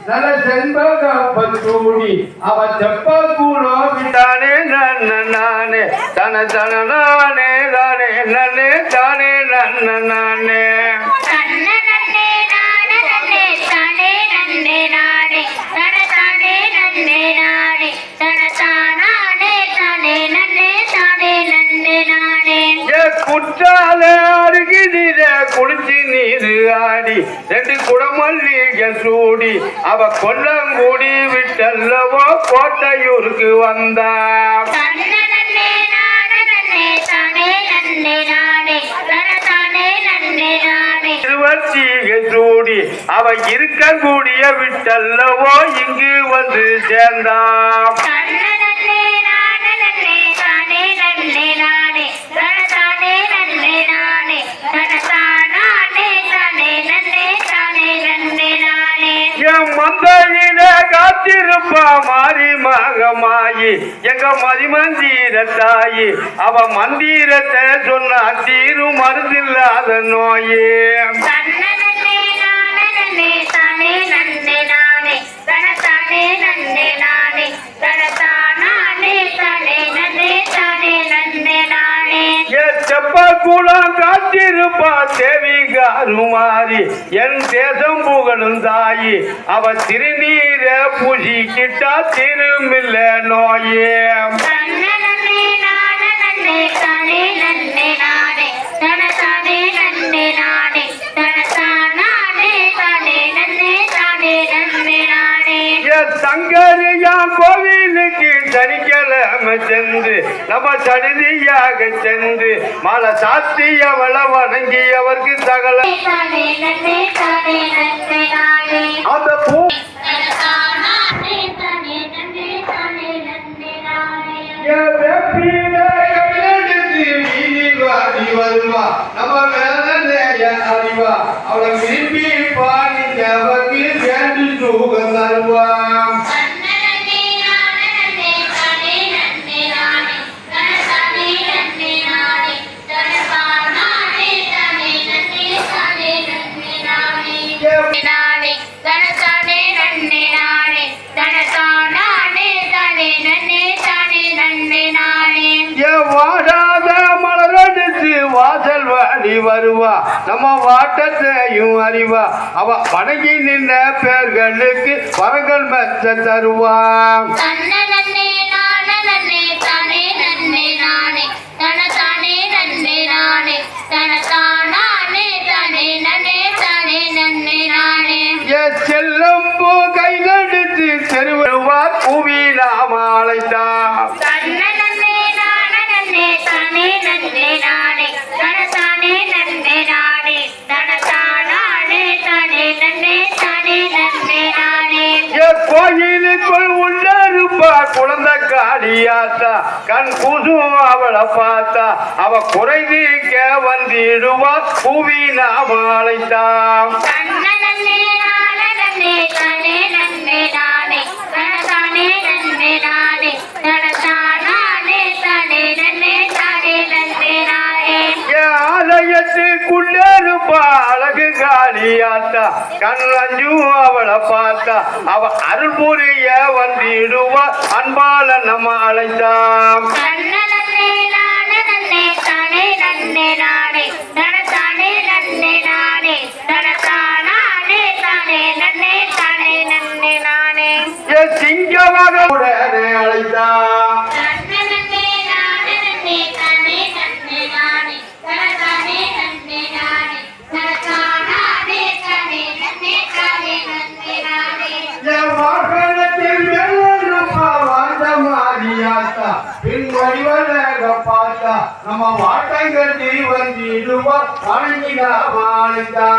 நல்ல செண்பக பத்தூடி அவ செப்ப கூட விட்டானே நானே தன தன நானே தானே நன்னே தானே நன்ன நானே குற்றால அருகி நீர குளிச்சு நீரு ஆடி ரெண்டு குடமல்லிக சூடி அவ கொல்லங்கூடி விட்டல்லவோ கோட்டையூருக்கு வந்தா சூடி அவ இருக்கக்கூடிய விட்டல்லவோ இங்கு வந்து சேர்ந்தா மந்தையில காத்திருப்பா மாறி மகமாயி எங்க மதிமந்திர தாயி அவ மந்திரத்தை சொன்ன தீரு மருந்தில்லாத நோயே செப்பக்குளம் காத்திருப்பா தேவிகாரு மாறி என் தேசம் புகழும் தாயி அவ திருநீர பூசிக்கிட்டா திரும்பில்ல நோயே சங்கரியா கோவிலுக்கு சனிக்கிழமை சென்று நம்ம சடுதியாக சென்று மலை சாத்தி அவளை வணங்கியவர்க்கு சகல அந்த பூ வருவா நம்ம வேலை அறிவா அவளை விரும்பி பாடித்தவர்க்கு வேண்டி சுகம் தருவா வாடாத மலரடிச்சு வாசல் வாடி வருவா நம்ம வாட்டத்தையும் அறிவா அவ வணங்கி நின்ற பேர்களுக்கு வரங்கள் மெச்ச தருவா செல்லம்பு கைகடித்து தெருவா பூவிலாம அழைத்தா கோயிலுக்குள் உள்ளருப்பா குழந்தை காளியாத்தா கண் கூசும் அவளை பார்த்தா அவ குறை நீக்க வந்திடுவா பூவி நாம அழைத்தா ஆலயத்துக்குள்ளருப்பா அழகு காளியாத்தா கண் அஞ்சும் அவளை பார்த்தா அவ அருள் புரிய வந்திடுவா அன்பால நம்ம அழைத்தாம் சிங்கமாக அழைத்தாம் பார்த்தா நம்ம வாட்டங்கள் வந்திடுவா வணங்கிடா வாழ்ந்தா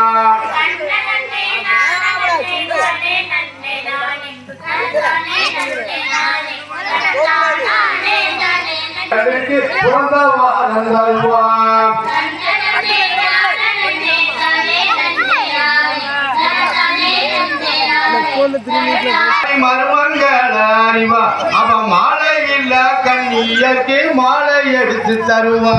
மருமங்கள அறிவா அவ மாலை இல்ல கண்ணியருக்கு மாலை எடுத்து தருவா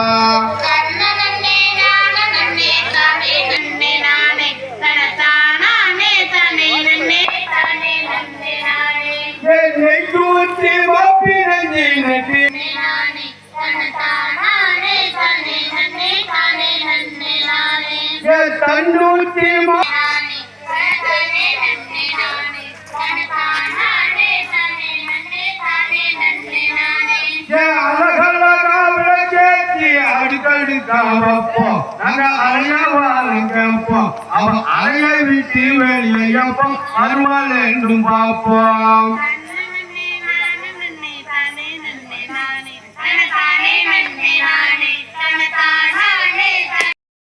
வைப்போம் நாங்க அலையவாரம் கேட்போம் அவன் அலையை விட்டு வெளியே எப்போ வருவாள் என்றும் பார்ப்போம்